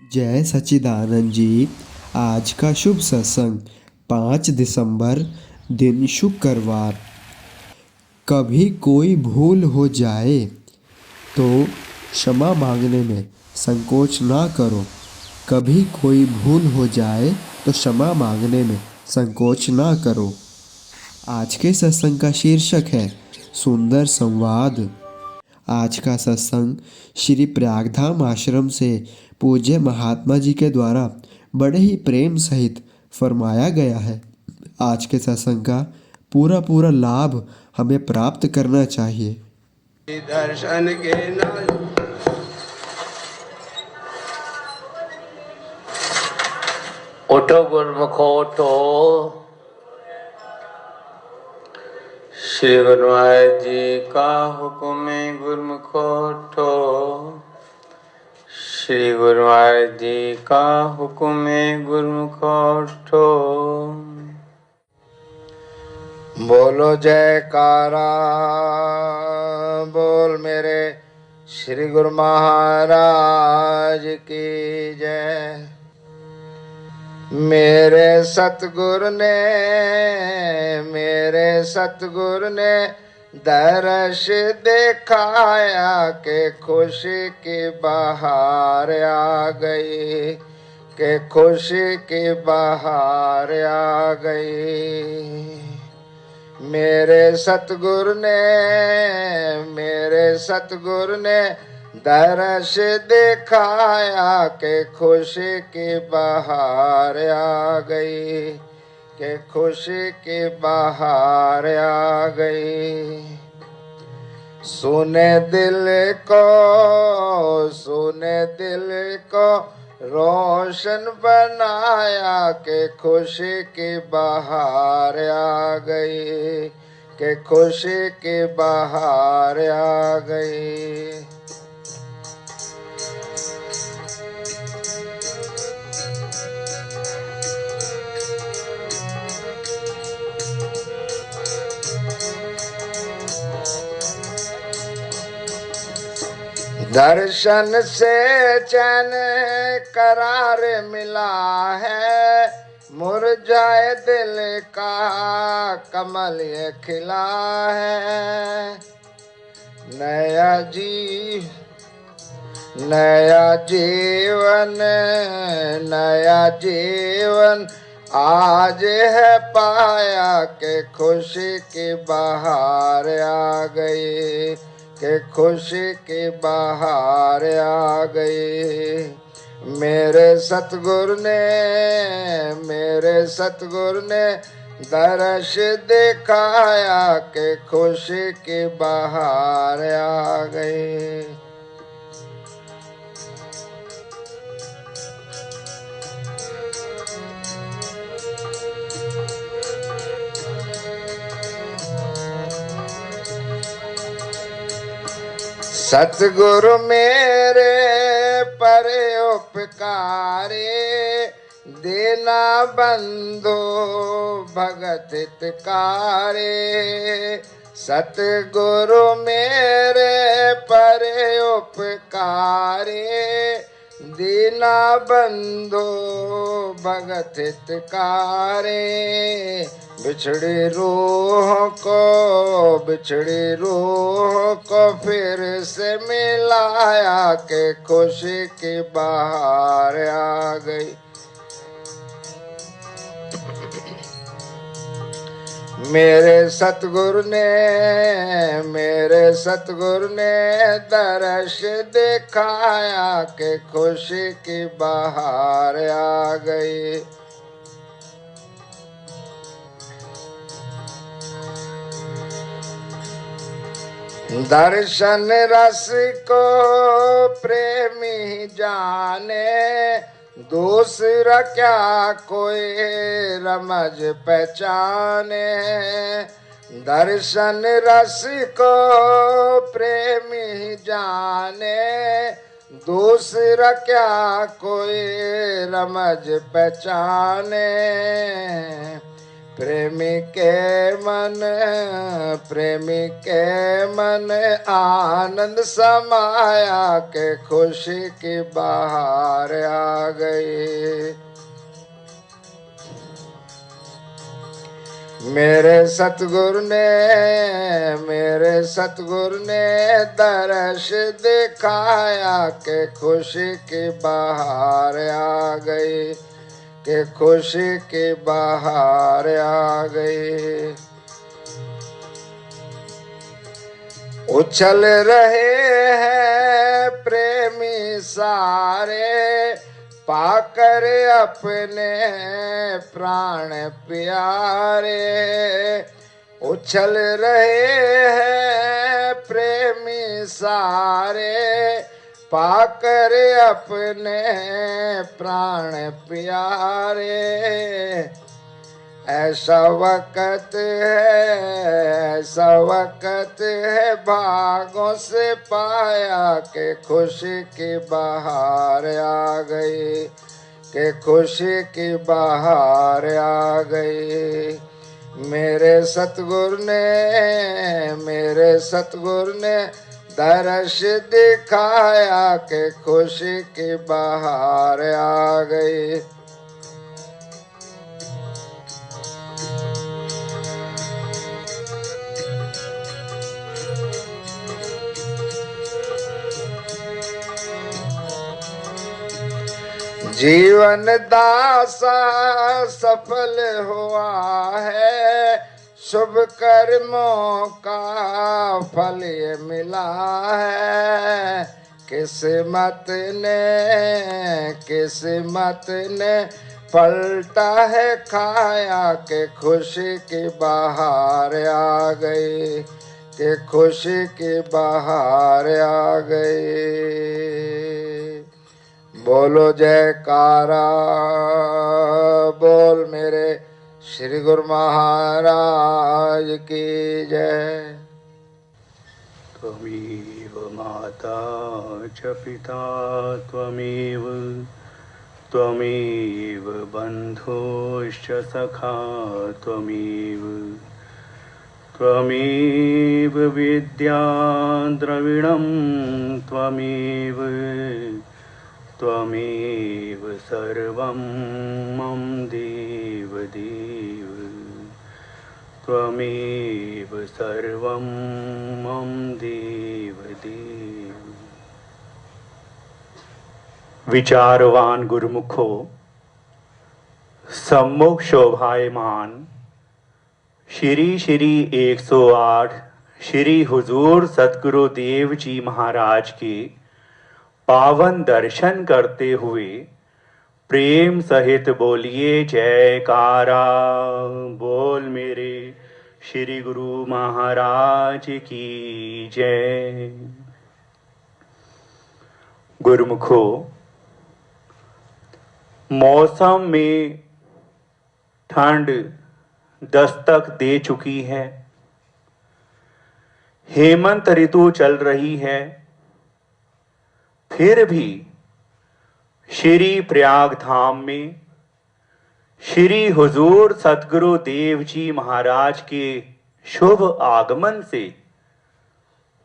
जय सच्चिदानंद जी। आज का शुभ सत्संग 5 दिसंबर, दिन शुक्रवार। कभी कोई भूल हो जाए तो क्षमा मांगने में संकोच ना करो। कभी कोई भूल हो जाए तो क्षमा मांगने में संकोच ना करो। आज के सत्संग का शीर्षक है सुंदर संवाद। आज का सत्संग श्री प्रयागधाम आश्रम से पूज्य महात्मा जी के द्वारा बड़े ही प्रेम सहित फरमाया गया है। आज के सत्संग का पूरा पूरा लाभ हमें प्राप्त करना चाहिए। दर्शन के न उठो गुरमुखो उठो। श्री गुरु महाराज जी का हुक्म है, गुरमुखो उठो। श्री गुरु महाराज जी का हुक्म है, गुरमुखो उठो। बोलो जयकारा बोल मेरे श्री गुरु महाराज की जय। मेरे सतगुरु ने दर्श दिखाया के खुशी की बहार आ गई, के खुशी की बहार आ गई। मेरे सतगुरु ने दर्श दिखाया के खुशी की बहार आ गई, के खुशी की बहार आ गई। सुने दिल को रोशन बनाया के खुशी की बहार आ गई, के खुशी की बहार आ गई। दर्शन से चैन करार मिला है, मुरझाए दिल का कमल ये खिला है। नया जीवन आज है पाया के खुशी की बहार आ गई, के खुशी की बहार आ गई। मेरे सतगुरु ने दर्श दिखाया के खुशी की बहार आ गई। सतगुरु मेरे पर उपकारे, देना बंधु भगत हितकारे। सतगुरु मेरे पर उपकारे, दीना बंधु भगत हितकारे। बिछड़ी रूह को फिर से मिलाया के खुशी की बहार आ गई। मेरे सतगुरु ने दर्श दिखाया के खुशी की बहार आ गई। दर्शन रस को प्रेमी जाने, दूसरा क्या कोई रमज पहचाने। दर्शन रस को प्रेमी जाने, दूसरा क्या कोई रमज पहचाने। प्रेमी के मन आनंद समाया के खुशी की बहार आ गई। मेरे सतगुरु ने दर्श दिखाया के खुशी की बहार आ गई, के खुशी की बहार आ गई। उछल रहे हैं प्रेमी सारे पाकर अपने प्राण प्यारे। उछल रहे हैं प्रेमी सारे पाकर अपने प्राण प्यारे। ऐसा वक्त है भागों से पाया के खुशी की बहार आ गई, के खुशी की बहार आ गई। मेरे सतगुरु ने दर्श दिखाया के खुशी की बहार आ गई। जीवन दासा सफल हुआ है, शुभ कर्मों का फल ये मिला है। किस्मत ने पलटा है खाया के खुशी की बहार आ गई, के खुशी की बहार आ गई। बोलो जयकारा बोल मेरे श्री गुरु महाराज की जय। त्वमेव माता च पिता त्वमेव बन्धुश्च सखा त्वमेव विद्या द्रविणं त्वमेव सर्वं मम देव त्वमेव सर्वं मम देव। विचारवान गुरुमुखो सम्मुख शोभायमान श्री श्री 108 श्री हुजूर सतगुरु देव जी महाराज के पावन दर्शन करते हुए प्रेम सहित बोलिए जयकारा। बोल मेरे श्री गुरु महाराज की जय। गुरुमुखो, मौसम में ठंड दस्तक दे चुकी है, हेमंत ऋतु चल रही है, फिर भी श्री प्रयाग धाम में श्री हुजूर सतगुरु देव जी महाराज के शुभ आगमन से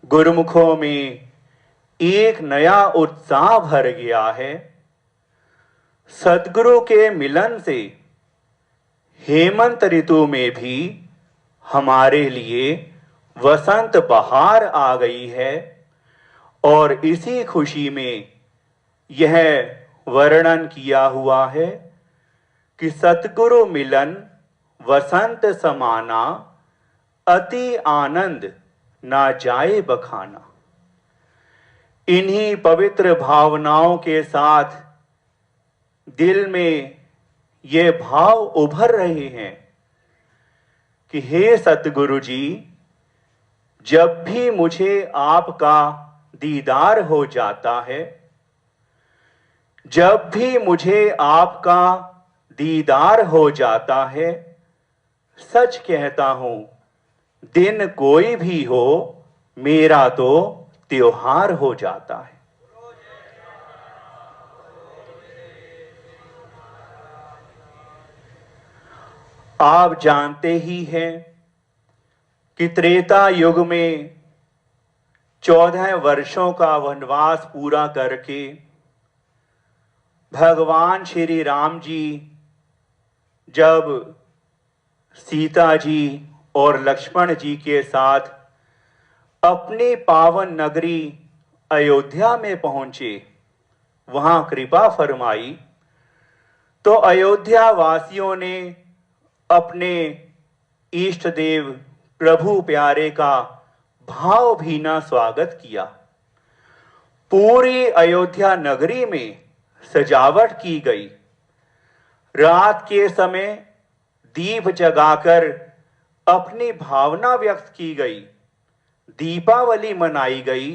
गुरुमुखों में एक नया उत्साह भर गया है। सतगुरु के मिलन से हेमंत ऋतु में भी हमारे लिए वसंत बहार आ गई है और इसी खुशी में यह वर्णन किया हुआ है कि सतगुरु मिलन वसंत समाना, अति आनंद ना जाए बखाना। इन्हीं पवित्र भावनाओं के साथ दिल में ये भाव उभर रहे हैं कि हे सतगुरु जी, जब भी मुझे आपका दीदार हो जाता है, जब भी मुझे आपका दीदार हो जाता है, सच कहता हूं दिन कोई भी हो मेरा तो त्योहार हो जाता है। आप जानते ही हैं कि त्रेता युग में 14 वर्षों का वनवास पूरा करके भगवान श्री राम जी जब सीता जी और लक्ष्मण जी के साथ अपनी पावन नगरी अयोध्या में पहुंचे, वहां कृपा फरमाई, तो अयोध्या वासियों ने अपने इष्ट देव प्रभु प्यारे का भावभीना स्वागत किया। पूरी अयोध्या नगरी में सजावट की गई। रात के समय दीप जगाकर अपनी भावना व्यक्त की गई। दीपावली मनाई गई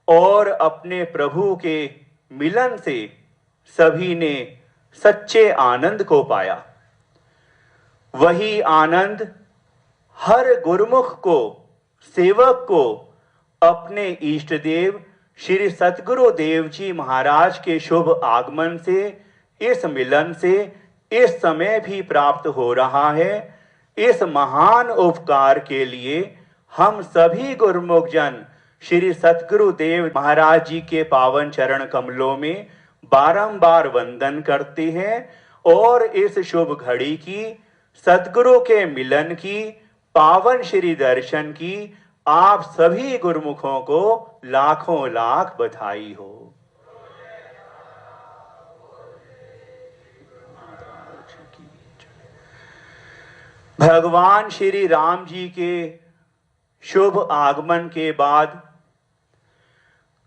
और अपने प्रभु के मिलन से सभी ने सच्चे आनंद को पाया। वही आनंद हर गुरुमुख को, सेवक को अपने इष्ट देव श्री सतगुरु देव जी महाराज के शुभ आगमन से, इस मिलन से इस समय भी प्राप्त हो रहा है। इस महान उपकार के लिए हम सभी गुरुमुख जन श्री सतगुरु देव महाराज जी के पावन चरण कमलों में बारंबार वंदन करते हैं और इस शुभ घड़ी की, सतगुरु के मिलन की, पावन श्री दर्शन की आप सभी गुरुमुखों को लाखों लाख बधाई हो। भगवान श्री राम जी के शुभ आगमन के बाद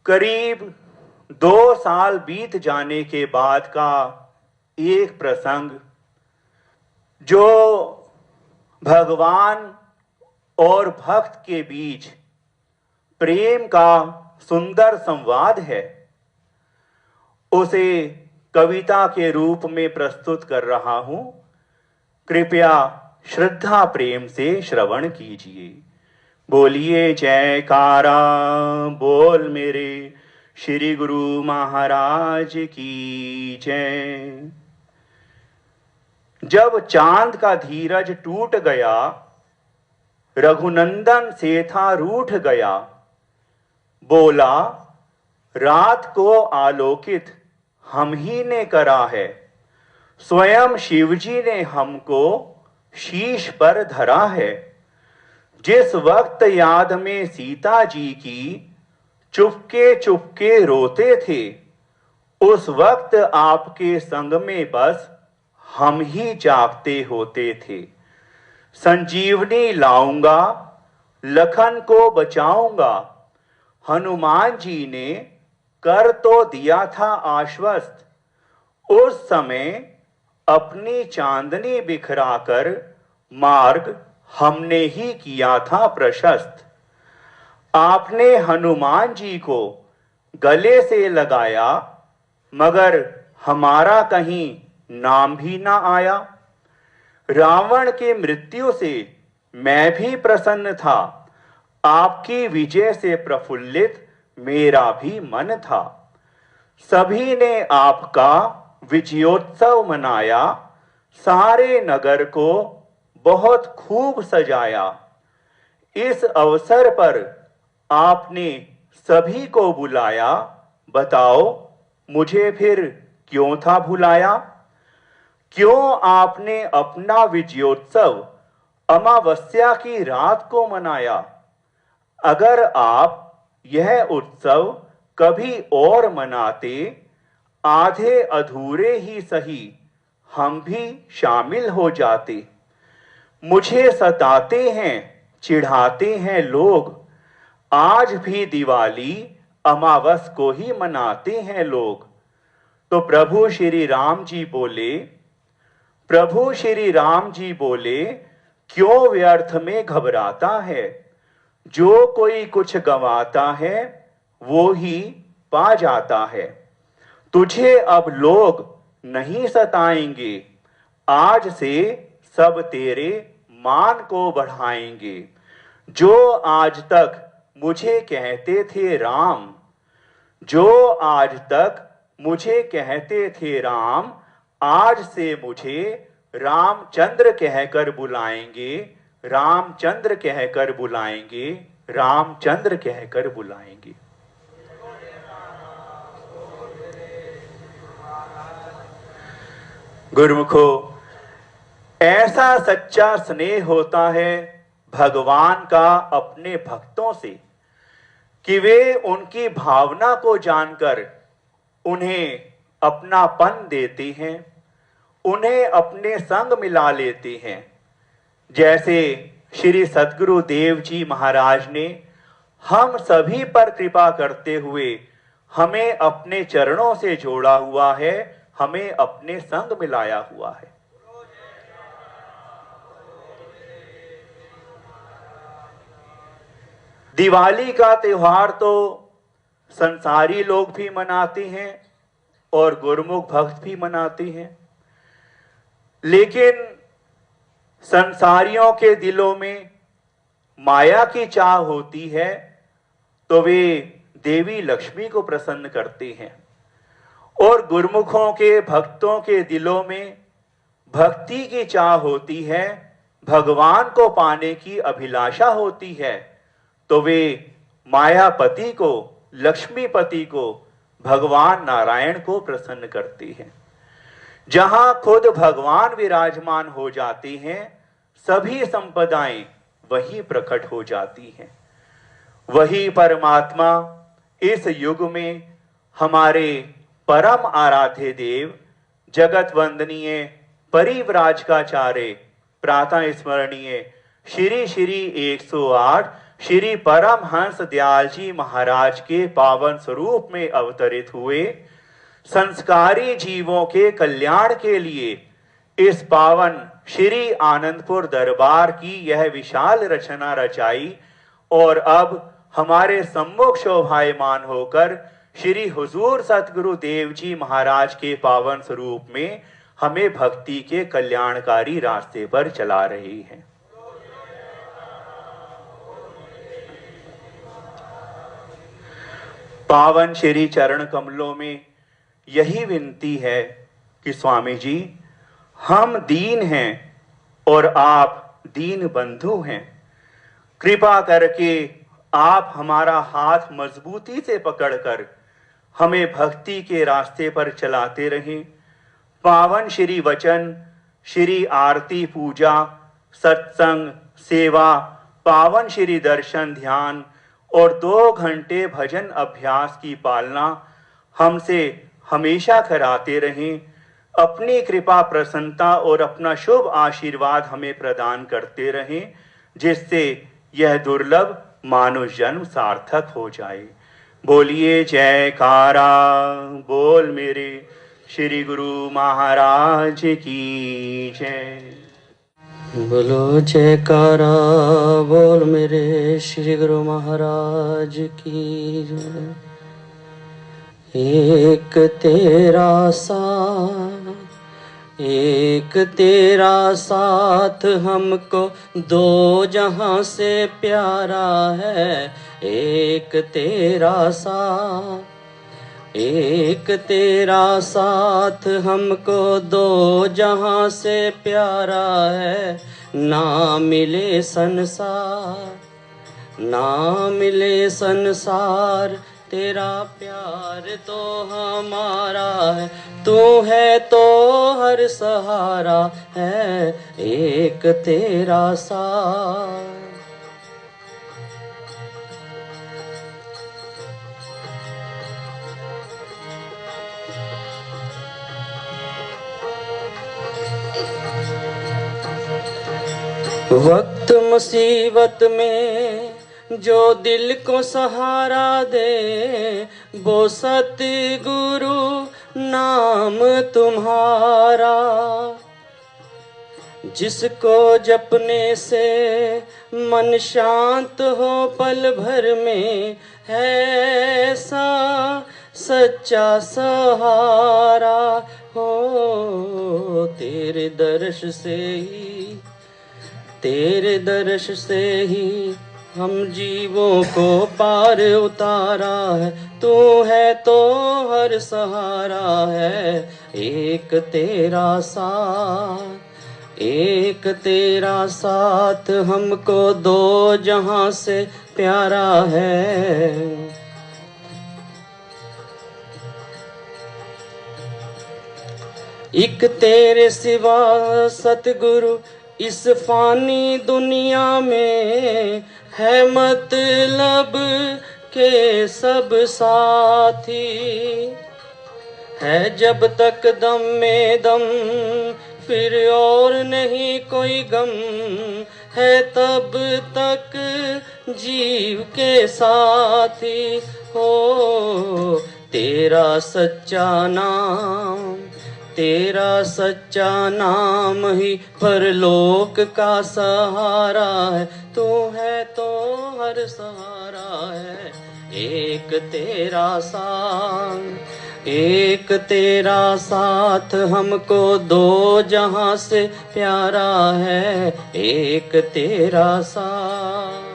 करीब 2 साल बीत जाने के बाद का एक प्रसंग, जो भगवान और भक्त के बीच प्रेम का सुंदर संवाद है, उसे कविता के रूप में प्रस्तुत कर रहा हूं। कृपया श्रद्धा प्रेम से श्रवण कीजिए। बोलिए जयकारा बोल मेरे श्री गुरु महाराज की जय। जब चांद का धीरज टूट गया, रघुनंदन से था रूठ गया, बोला रात को आलोकित हम ही ने करा है, स्वयं शिवजी ने हमको शीश पर धरा है। जिस वक्त याद में सीता जी की चुपके चुपके रोते थे, उस वक्त आपके संग में बस हम ही जागते होते थे। संजीवनी लाऊंगा, लखन को बचाऊंगा, हनुमान जी ने कर तो दिया था आश्वस्त। उस समय अपनी चांदनी बिखराकर मार्ग हमने ही किया था प्रशस्त। आपने हनुमान जी को गले से लगाया, मगर हमारा कहीं नाम भी ना आया। रावण के मृत्यु से मैं भी प्रसन्न था, आपकी विजय से प्रफुल्लित मेरा भी मन था। सभी ने आपका विजयोत्सव मनाया, सारे नगर को बहुत खूब सजाया। इस अवसर पर आपने सभी को बुलाया, बताओ मुझे फिर क्यों था भुलाया। क्यों आपने अपना विजयोत्सव अमावस्या की रात को मनाया। अगर आप यह उत्सव कभी और मनाते, आधे अधूरे ही सही हम भी शामिल हो जाते। मुझे सताते हैं, चिढ़ाते हैं लोग, आज भी दिवाली अमावस को ही मनाते हैं लोग। तो प्रभु श्री राम जी बोले, क्यों व्यर्थ में घबराता है। जो कोई कुछ गंवाता है वो ही पा जाता है। तुझे अब लोग नहीं सताएंगे, आज से सब तेरे मान को बढ़ाएंगे। जो आज तक मुझे कहते थे राम, जो आज तक मुझे कहते थे राम, आज से मुझे रामचंद्र कहकर बुलाएंगे, रामचंद्र कहकर बुलाएंगे, रामचंद्र कहकर बुलाएंगे। गुरुमुखो, ऐसा सच्चा स्नेह होता है भगवान का अपने भक्तों से कि वे उनकी भावना को जानकर उन्हें अपनापन देते हैं, उन्हें अपने संग मिला लेते हैं। जैसे श्री सद्गुरु देव जी महाराज ने हम सभी पर कृपा करते हुए हमें अपने चरणों से जोड़ा हुआ है, हमें अपने संग मिलाया हुआ है। दिवाली का त्योहार तो संसारी लोग भी मनाते हैं और गुरुमुख भक्त भी मनाते हैं, लेकिन संसारियों के दिलों में माया की चाह होती है तो वे देवी लक्ष्मी को प्रसन्न करते हैं, और गुरुमुखों के भक्तों के दिलों में भक्ति की चाह होती है, भगवान को पाने की अभिलाषा होती है, तो वे मायापति को, लक्ष्मीपति को, भगवान नारायण को प्रसन्न करते हैं। जहां खुद भगवान विराजमान हो जाते हैं, सभी संपदाएं वही प्रकट हो जाती हैं। वही परमात्मा इस युग में हमारे परम आराध्य देव, जगत वंदनीय परिव्राजकाचार्य, प्रातः स्मरणीय श्री श्री 108 श्री परमहंस दयाल जी महाराज के पावन स्वरूप में अवतरित हुए, संस्कारी जीवों के कल्याण के लिए इस पावन श्री आनंदपुर दरबार की यह विशाल रचना रचाई, और अब हमारे सम्मुख शोभायमान होकर श्री हुजूर सतगुरु देव जी महाराज के पावन स्वरूप में हमें भक्ति के कल्याणकारी रास्ते पर चला रही हैं। पावन श्री चरण कमलों में यही विनती है कि स्वामी जी, हम दीन हैं और आप दीन बंधु हैं। कृपा करके आप हमारा हाथ मजबूती से पकड़कर हमें भक्ति के रास्ते पर चलाते रहें। पावन श्री वचन, श्री आरती पूजा, सत्संग, सेवा, पावन श्री दर्शन ध्यान और 2 घंटे भजन अभ्यास की पालना हमसे हमेशा कराते रहें। अपनी कृपा, प्रसन्नता और अपना शुभ आशीर्वाद हमें प्रदान करते रहें, जिससे यह दुर्लभ मानव जन्म सार्थक हो जाए। बोलिए जयकारा बोल मेरे श्री गुरु महाराज की जय। बोलो जयकारा बोल मेरे श्री गुरु महाराज की जय। एक तेरा साथ हमको 2 जहां से प्यारा है। एक तेरा साथ हमको 2 जहां से प्यारा है। ना मिले संसार तेरा प्यार तो हमारा है। तू है तो हर सहारा है। एक तेरा साथ। वक्त मुसीबत में जो दिल को सहारा दे, वो सतगुरु नाम तुम्हारा। जिसको जपने से मन शांत हो पल भर में, है ऐसा सच्चा सहारा हो। तेरे दर्श से ही हम जीवों को पार उतारा है। तू है तो हर सहारा है। एक तेरा साथ एक तेरा साथ हमको दो जहां से प्यारा है। एक तेरे सिवा सतगुरु इस फानी दुनिया में है मतलब के सब साथी। है जब तक दम में दम फिर और नहीं कोई गम, है तब तक जीव के साथी हो। तेरा सच्चा नाम, तेरा सच्चा नाम ही परलोक का सहारा है। तू है तो हर सहारा है। एक तेरा साथ, एक तेरा साथ हमको दो जहां से प्यारा है। एक तेरा साथ।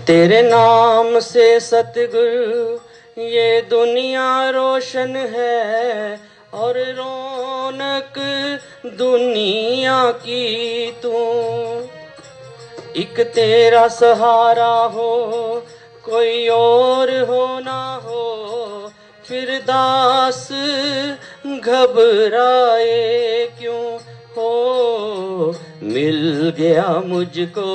तेरे नाम से सतगुरु ये दुनिया रोशन है और रौनक दुनिया की तू। एक तेरा सहारा हो कोई और हो ना हो, फिर दास घबराए क्यों हो। मिल गया मुझको,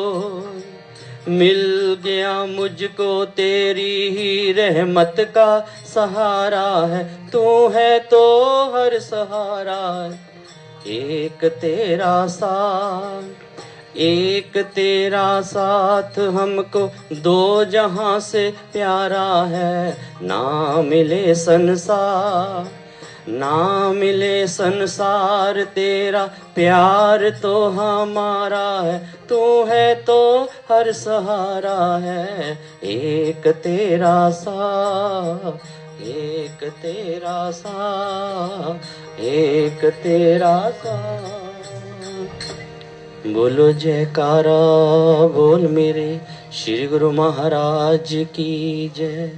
मिल गया मुझको तेरी ही रहमत का सहारा है। तू है तो हर सहारा है। एक तेरा साथ, एक तेरा साथ हमको दो जहां से प्यारा है। ना मिले संसार, ना मिले संसार तेरा प्यार तो हमारा है। तू है तो हर सहारा है। एक तेरा साथ, एक तेरा साथ, एक तेरा साथ। बोलो जयकारा बोल मेरे श्री गुरु महाराज की जय।